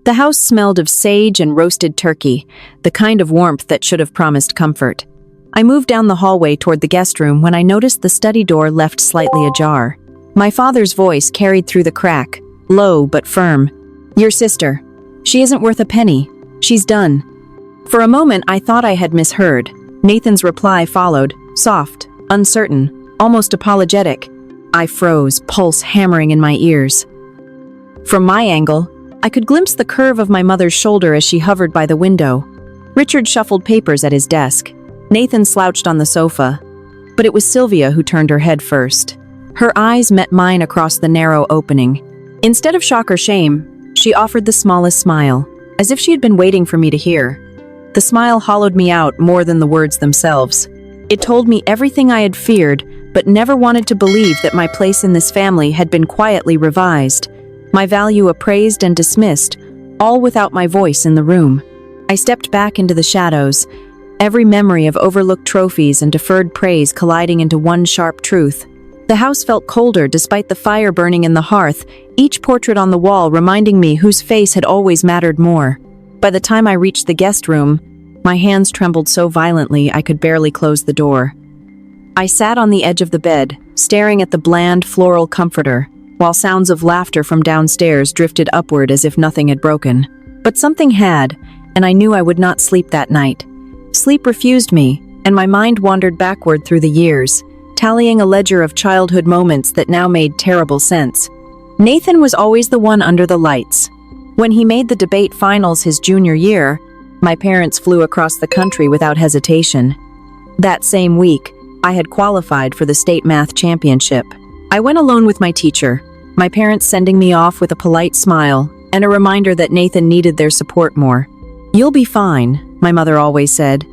The house smelled of sage and roasted turkey, the kind of warmth that should have promised comfort. I moved down the hallway toward the guest room when I noticed the study door left slightly ajar. My father's voice carried through the crack, low but firm. "Your sister. She isn't worth a penny. She's done." For a moment, I thought I had misheard. Nathan's reply followed, soft, uncertain, almost apologetic. I froze, pulse hammering in my ears. From my angle, I could glimpse the curve of my mother's shoulder as she hovered by the window. Richard shuffled papers at his desk. Nathan slouched on the sofa. But it was Sylvia who turned her head first. Her eyes met mine across the narrow opening. Instead of shock or shame, she offered the smallest smile, as if she had been waiting for me to hear. The smile hollowed me out more than the words themselves. It told me everything I had feared, but never wanted to believe that my place in this family had been quietly revised, my value appraised and dismissed, all without my voice in the room. I stepped back into the shadows, every memory of overlooked trophies and deferred praise colliding into one sharp truth. The house felt colder despite the fire burning in the hearth, each portrait on the wall reminding me whose face had always mattered more. By the time I reached the guest room, my hands trembled so violently I could barely close the door. I sat on the edge of the bed, staring at the bland floral comforter, while sounds of laughter from downstairs drifted upward as if nothing had broken. But something had, and I knew I would not sleep that night. Sleep refused me, and my mind wandered backward through the years, tallying a ledger of childhood moments that now made terrible sense. Nathan was always the one under the lights. When he made the debate finals his junior year, my parents flew across the country without hesitation. That same week, I had qualified for the state math championship. I went alone with my teacher, my parents sending me off with a polite smile and a reminder that Nathan needed their support more. "You'll be fine," my mother always said,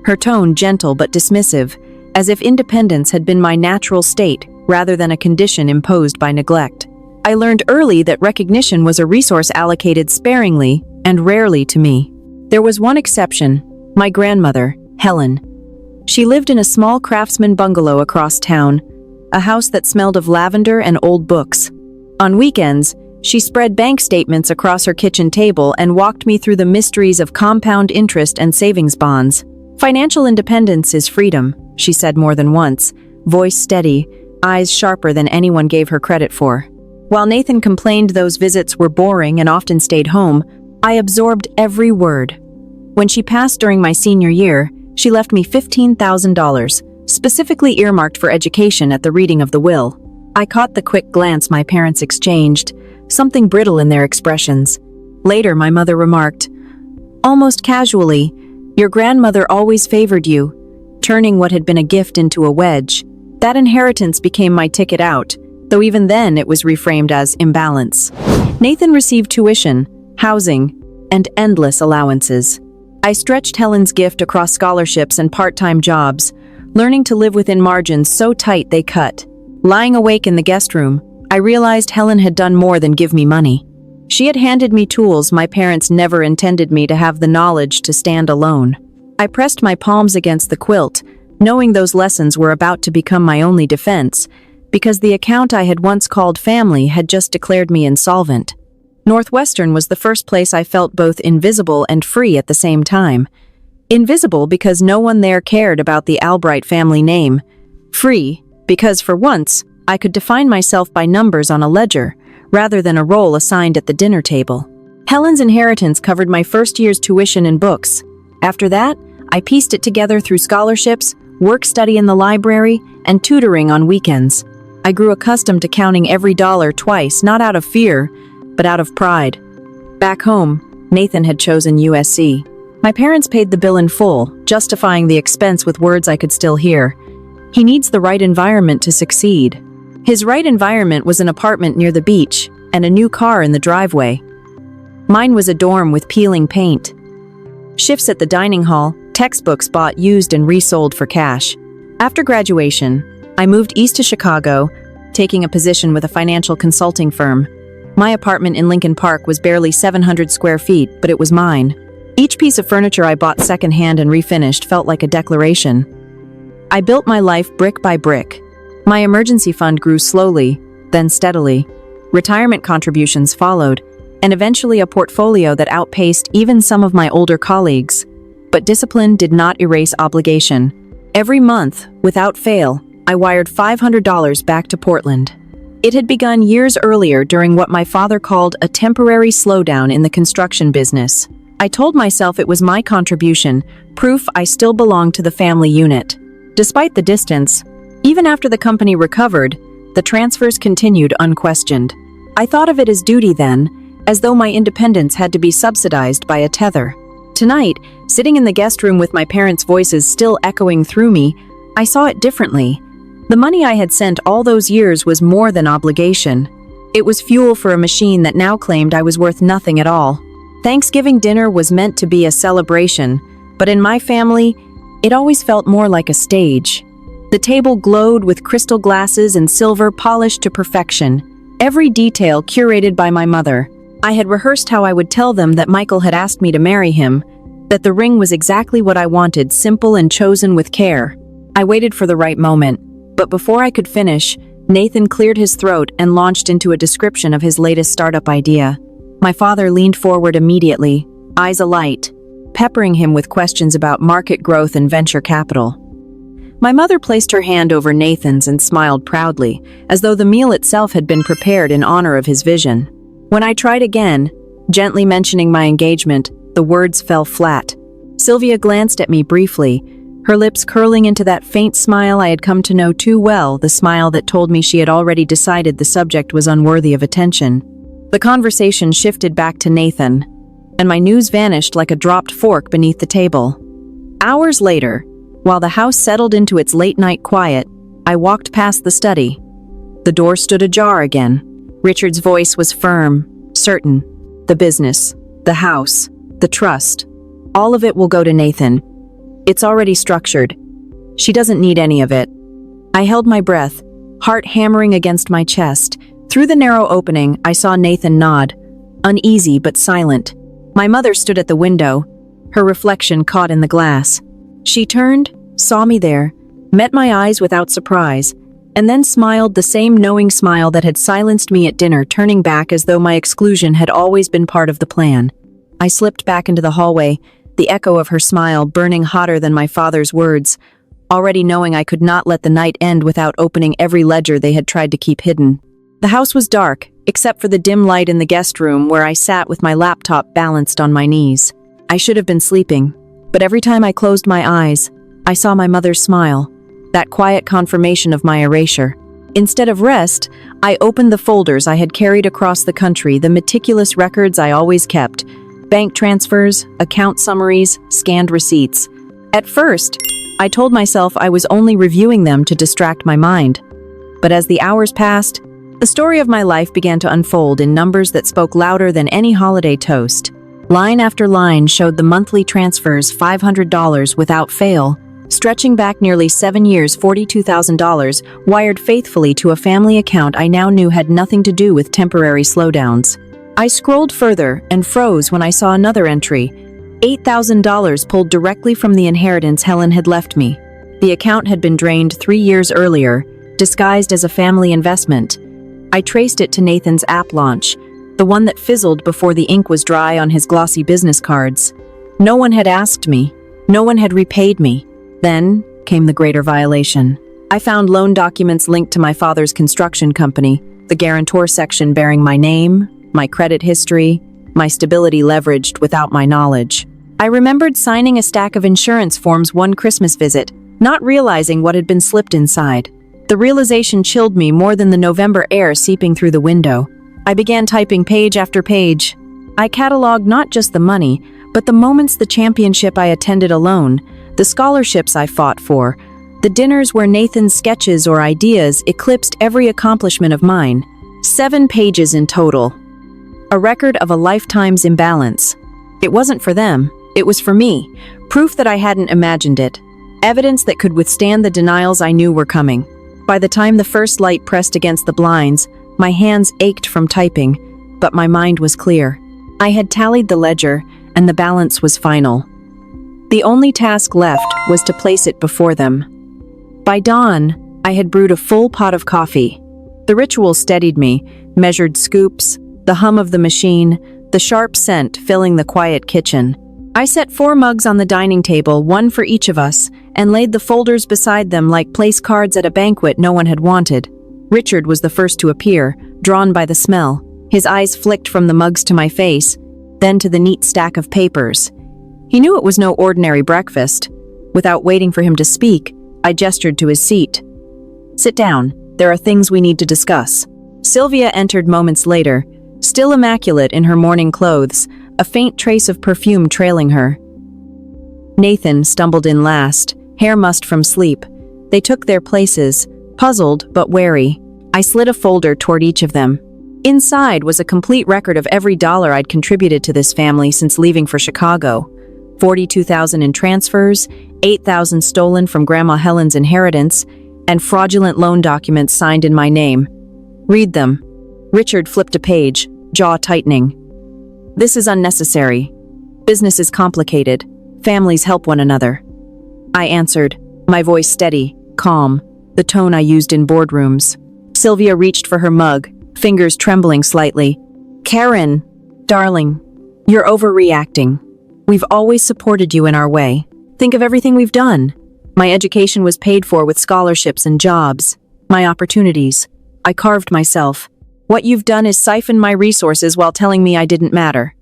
her tone gentle but dismissive, as if independence had been my natural state rather than a condition imposed by neglect. I learned early that recognition was a resource allocated sparingly and rarely to me. There was one exception, my grandmother, Helen. She lived in a small craftsman bungalow across town, a house that smelled of lavender and old books. On weekends, she spread bank statements across her kitchen table and walked me through the mysteries of compound interest and savings bonds. "Financial independence is freedom," she said more than once, voice steady, eyes sharper than anyone gave her credit for. While Nathan complained those visits were boring and often stayed home, I absorbed every word. When she passed during my senior year, she left me $15,000, specifically earmarked for education at the reading of the will. I caught the quick glance my parents exchanged, something brittle in their expressions. Later, my mother remarked, almost casually, "Your grandmother always favored you," turning what had been a gift into a wedge. That inheritance became my ticket out, though even then it was reframed as imbalance. Nathan received tuition, housing, and endless allowances. I stretched Helen's gift across scholarships and part-time jobs, learning to live within margins so tight they cut. Lying awake in the guest room, I realized Helen had done more than give me money. She had handed me tools my parents never intended me to have the knowledge to stand alone. I pressed my palms against the quilt, knowing those lessons were about to become my only defense, because the account I had once called family had just declared me insolvent. Northwestern was the first place I felt both invisible and free at the same time. Invisible because no one there cared about the Albright family name. Free because, for once, I could define myself by numbers on a ledger, rather than a role assigned at the dinner table. Helen's inheritance covered my first year's tuition and books. After that, I pieced it together through scholarships, work-study in the library, and tutoring on weekends. I grew accustomed to counting every dollar twice, not out of fear, but out of pride. Back home, Nathan had chosen USC. My parents paid the bill in full, justifying the expense with words I could still hear. He needs the right environment to succeed. His right environment was an apartment near the beach and a new car in the driveway. Mine was a dorm with peeling paint. Shifts at the dining hall, textbooks bought used and resold for cash. After graduation, I moved east to Chicago, taking a position with a financial consulting firm. My apartment in Lincoln Park was barely 700 square feet, but it was mine. Each piece of furniture I bought secondhand and refinished felt like a declaration. I built my life brick by brick. My emergency fund grew slowly, then steadily. Retirement contributions followed, and eventually a portfolio that outpaced even some of my older colleagues. But discipline did not erase obligation. Every month, without fail, I wired $500 back to Portland. It had begun years earlier during what my father called a temporary slowdown in the construction business. I told myself it was my contribution, proof I still belonged to the family unit. Despite the distance, even after the company recovered, the transfers continued unquestioned. I thought of it as duty then, as though my independence had to be subsidized by a tether. Tonight, sitting in the guest room with my parents' voices still echoing through me, I saw it differently. The money I had sent all those years was more than obligation. It was fuel for a machine that now claimed I was worth nothing at all. Thanksgiving dinner was meant to be a celebration, but in my family, it always felt more like a stage. The table glowed with crystal glasses and silver polished to perfection, every detail curated by my mother. I had rehearsed how I would tell them that Michael had asked me to marry him, that the ring was exactly what I wanted, simple and chosen with care. I waited for the right moment, but before I could finish, Nathan cleared his throat and launched into a description of his latest startup idea. My father leaned forward immediately, eyes alight, peppering him with questions about market growth and venture capital. My mother placed her hand over Nathan's and smiled proudly, as though the meal itself had been prepared in honor of his vision. When I tried again, gently mentioning my engagement, the words fell flat. Sylvia glanced at me briefly, her lips curling into that faint smile I had come to know too well, the smile that told me she had already decided the subject was unworthy of attention. The conversation shifted back to Nathan, and my news vanished like a dropped fork beneath the table. Hours later, while the house settled into its late-night quiet, I walked past the study. The door stood ajar again. Richard's voice was firm, certain. The business, the house, the trust, all of it will go to Nathan. It's already structured. She doesn't need any of it. I held my breath, heart hammering against my chest. Through the narrow opening, I saw Nathan nod, uneasy but silent. My mother stood at the window, her reflection caught in the glass. She turned, saw me there, met my eyes without surprise, and then smiled the same knowing smile that had silenced me at dinner, turning back as though my exclusion had always been part of the plan. I slipped back into the hallway, the echo of her smile burning hotter than my father's words, already knowing I could not let the night end without opening every ledger they had tried to keep hidden. The house was dark, except for the dim light in the guest room where I sat with my laptop balanced on my knees. I should have been sleeping, but every time I closed my eyes, I saw my mother's smile, that quiet confirmation of my erasure. Instead of rest, I opened the folders I had carried across the country, the meticulous records I always kept, bank transfers, account summaries, scanned receipts. At first, I told myself I was only reviewing them to distract my mind. But as the hours passed, the story of my life began to unfold in numbers that spoke louder than any holiday toast. Line after line showed the monthly transfers, $500 without fail, stretching back nearly 7 years, $42,000, wired faithfully to a family account I now knew had nothing to do with temporary slowdowns. I scrolled further and froze when I saw another entry, $8,000 pulled directly from the inheritance Helen had left me. The account had been drained 3 years earlier, disguised as a family investment. I traced it to Nathan's app launch, the one that fizzled before the ink was dry on his glossy business cards. No one had asked me. No one had repaid me. Then came the greater violation. I found loan documents linked to my father's construction company, the guarantor section bearing my name, my credit history, my stability leveraged without my knowledge. I remembered signing a stack of insurance forms one Christmas visit, not realizing what had been slipped inside. The realization chilled me more than the November air seeping through the window. I began typing page after page. I cataloged not just the money, but the moments the championship I attended alone, the scholarships I fought for, the dinners where Nathan's sketches or ideas eclipsed every accomplishment of mine. 7 pages in total. A record of a lifetime's imbalance. It wasn't for them, it was for me. Proof that I hadn't imagined it. Evidence that could withstand the denials I knew were coming. By the time the first light pressed against the blinds, my hands ached from typing, but my mind was clear. I had tallied the ledger, and the balance was final. The only task left was to place it before them. By dawn, I had brewed a full pot of coffee. The ritual steadied me, measured scoops, the hum of the machine, the sharp scent filling the quiet kitchen. I set 4 mugs on the dining table, one for each of us, and laid the folders beside them like place cards at a banquet no one had wanted. Richard was the first to appear, drawn by the smell. His eyes flicked from the mugs to my face, then to the neat stack of papers. He knew it was no ordinary breakfast. Without waiting for him to speak, I gestured to his seat. "Sit down. There are things we need to discuss." Sylvia entered moments later, still immaculate in her morning clothes, a faint trace of perfume trailing her. Nathan stumbled in last, hair mussed from sleep. They took their places, puzzled but wary. I slid a folder toward each of them. Inside was a complete record of every dollar I'd contributed to this family since leaving for Chicago. $42,000 in transfers, $8,000 stolen from Grandma Helen's inheritance, and fraudulent loan documents signed in my name. "Read them." Richard flipped a page, jaw tightening. "This is unnecessary. Business is complicated. Families help one another." I answered, my voice steady, calm, the tone I used in boardrooms. Sylvia reached for her mug, fingers trembling slightly. "Karen, darling, you're overreacting. We've always supported you in our way. Think of everything we've done. My education was paid for with scholarships and jobs. My opportunities. I carved myself. What you've done is siphon my resources while telling me I didn't matter."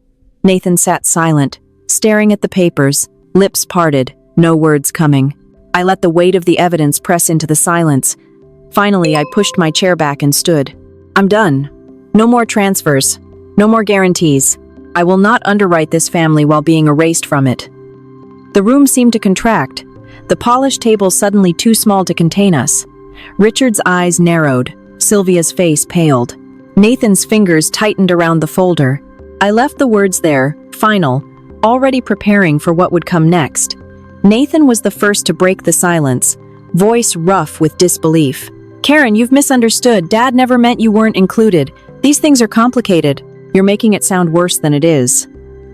Nathan sat silent, staring at the papers, lips parted, no words coming. I let the weight of the evidence press into the silence. Finally, I pushed my chair back and stood. "I'm done. No more transfers. No more guarantees. I will not underwrite this family while being erased from it." The room seemed to contract, the polished table suddenly too small to contain us. Richard's eyes narrowed, Sylvia's face paled. Nathan's fingers tightened around the folder. I left the words there, final, already preparing for what would come next. Nathan was the first to break the silence, voice rough with disbelief. "Karen, you've misunderstood. Dad never meant you weren't included. These things are complicated. You're making it sound worse than it is."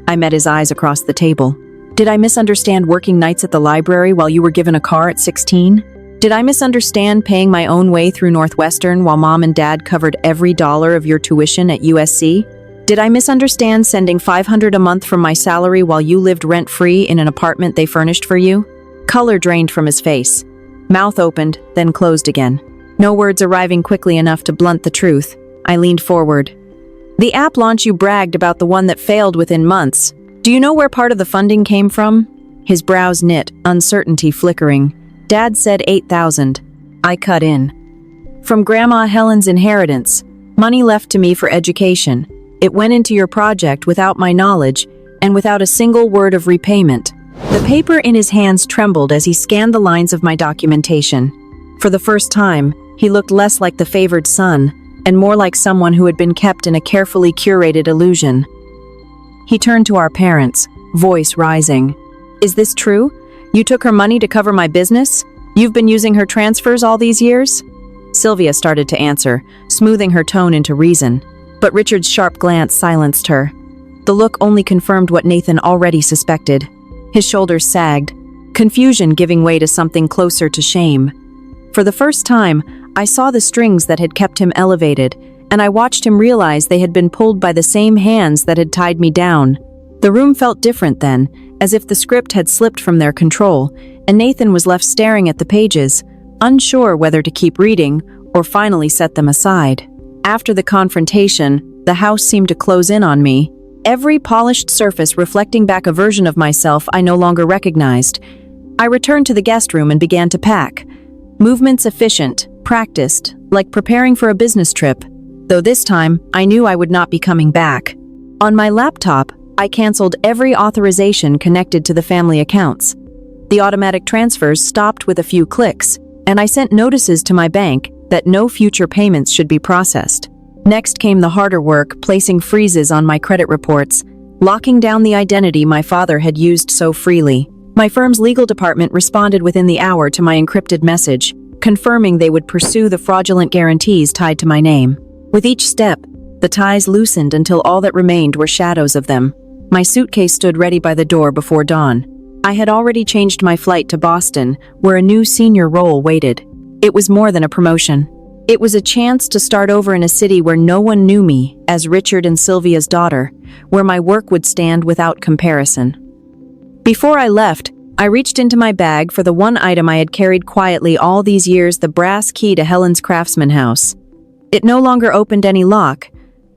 I met his eyes across the table. "Did I misunderstand working nights at the library while you were given a car at 16? Did I misunderstand paying my own way through Northwestern while Mom and Dad covered every dollar of your tuition at USC? Did I misunderstand sending $500 a month from my salary while you lived rent-free in an apartment they furnished for you?" Color drained from his face. Mouth opened, then closed again. No words arriving quickly enough to blunt the truth. I leaned forward. "The app launch you bragged about, the one that failed within months. Do you know where part of the funding came from?" His brows knit, uncertainty flickering. "Dad said 8,000. I cut in. "From Grandma Helen's inheritance. Money left to me for education. It went into your project without my knowledge, and without a single word of repayment." The paper in his hands trembled as he scanned the lines of my documentation. For the first time, he looked less like the favored son, and more like someone who had been kept in a carefully curated illusion. He turned to our parents, voice rising. "Is this true? You took her money to cover my business? You've been using her transfers all these years?" Sylvia started to answer, smoothing her tone into reason. But Richard's sharp glance silenced her. The look only confirmed what Nathan already suspected. His shoulders sagged, confusion giving way to something closer to shame. For the first time, I saw the strings that had kept him elevated, and I watched him realize they had been pulled by the same hands that had tied me down. The room felt different then, as if the script had slipped from their control, and Nathan was left staring at the pages, unsure whether to keep reading or finally set them aside. After the confrontation, the house seemed to close in on me, every polished surface reflecting back a version of myself I no longer recognized. I returned to the guest room and began to pack. Movements efficient, practiced, like preparing for a business trip, though this time I knew I would not be coming back. On my laptop, I canceled every authorization connected to the family accounts. The automatic transfers stopped with a few clicks, and I sent notices to my bank that no future payments should be processed. Next came the harder work, placing freezes on my credit reports, locking down the identity my father had used so freely. My firm's legal department responded within the hour to my encrypted message, confirming they would pursue the fraudulent guarantees tied to my name. With each step, the ties loosened until all that remained were shadows of them. My suitcase stood ready by the door before dawn. I had already changed my flight to Boston, where a new senior role waited. It was more than a promotion. It was a chance to start over in a city where no one knew me as Richard and Sylvia's daughter, where my work would stand without comparison. Before I left, I reached into my bag for the one item I had carried quietly all these years, the brass key to Helen's craftsman house. It no longer opened any lock,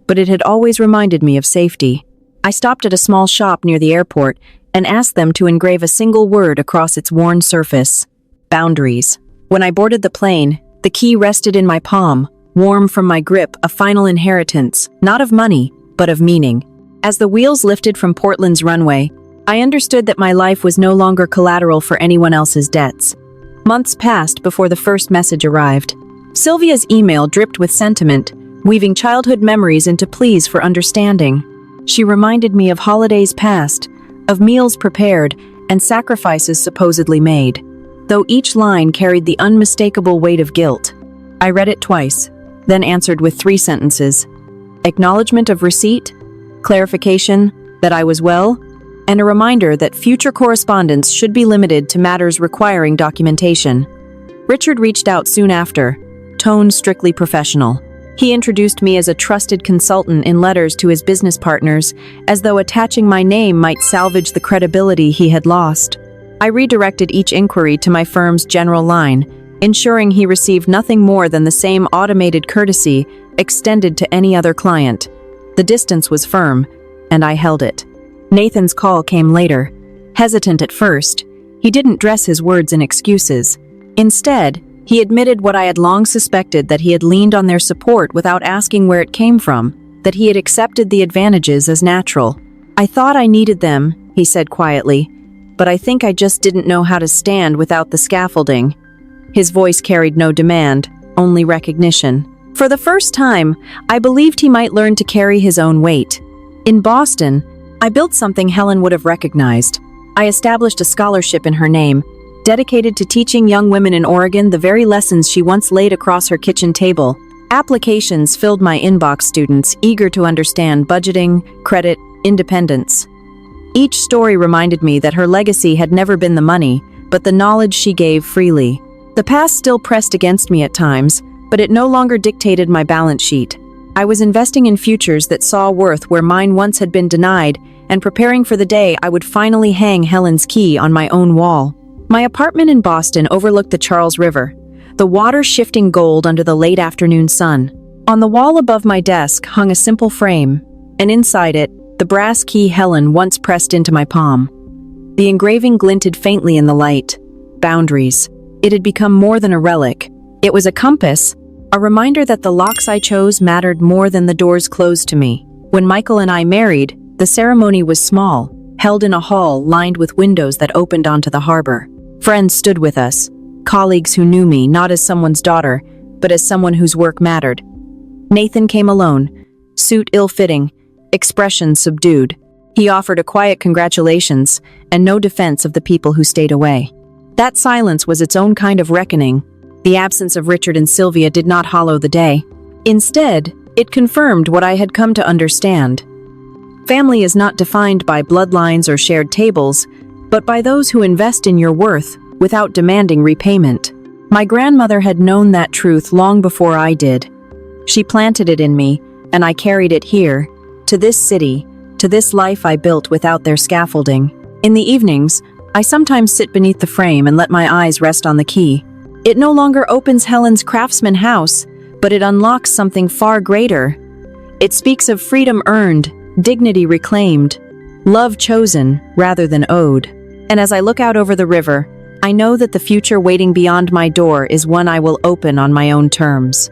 but it had always reminded me of safety. I stopped at a small shop near the airport and asked them to engrave a single word across its worn surface: boundaries. When I boarded the plane, the key rested in my palm, warm from my grip, a final inheritance, not of money, but of meaning. As the wheels lifted from Portland's runway, I understood that my life was no longer collateral for anyone else's debts. Months passed before the first message arrived. Sylvia's email dripped with sentiment, weaving childhood memories into pleas for understanding. She reminded me of holidays past, of meals prepared, and sacrifices supposedly made, though each line carried the unmistakable weight of guilt. I read it twice, then answered with 3 sentences: acknowledgement of receipt, clarification that I was well, and a reminder that future correspondence should be limited to matters requiring documentation. Richard reached out soon after, tone strictly professional. He introduced me as a trusted consultant in letters to his business partners, as though attaching my name might salvage the credibility he had lost. I redirected each inquiry to my firm's general line, ensuring he received nothing more than the same automated courtesy extended to any other client. The distance was firm, and I held it. Nathan's call came later. Hesitant at first, he didn't dress his words in excuses. Instead, he admitted what I had long suspected, that he had leaned on their support without asking where it came from, that he had accepted the advantages as natural. "I thought I needed them," he said quietly, "but I think I just didn't know how to stand without the scaffolding." His voice carried no demand, only recognition. For the first time, I believed he might learn to carry his own weight. In Boston, I built something Helen would have recognized. I established a scholarship in her name, dedicated to teaching young women in Oregon the very lessons she once laid across her kitchen table. Applications filled my inbox, students eager to understand budgeting, credit, independence. Each story reminded me that her legacy had never been the money, but the knowledge she gave freely. The past still pressed against me at times, but it no longer dictated my balance sheet. I was investing in futures that saw worth where mine once had been denied, and preparing for the day I would finally hang Helen's key on my own wall. My apartment in Boston overlooked the Charles River, the water shifting gold under the late afternoon sun. On the wall above my desk hung a simple frame, and inside it, the brass key Helen once pressed into my palm. The engraving glinted faintly in the light. Boundaries. It had become more than a relic. It was a compass, a reminder that the locks I chose mattered more than the doors closed to me. When Michael and I married, the ceremony was small, held in a hall lined with windows that opened onto the harbor. Friends stood with us, colleagues who knew me not as someone's daughter, but as someone whose work mattered. Nathan came alone, suit ill-fitting, expression subdued. He offered a quiet congratulations and no defense of the people who stayed away. That silence was its own kind of reckoning. The absence of Richard and Sylvia did not hollow the day. Instead, it confirmed what I had come to understand. Family is not defined by bloodlines or shared tables, but by those who invest in your worth without demanding repayment. My grandmother had known that truth long before I did. She planted it in me, and I carried it here, to this city, to this life I built without their scaffolding. In the evenings, I sometimes sit beneath the frame and let my eyes rest on the key. It no longer opens Helen's craftsman house, but it unlocks something far greater. It speaks of freedom earned, dignity reclaimed, love chosen rather than owed. And as I look out over the river, I know that the future waiting beyond my door is one I will open on my own terms.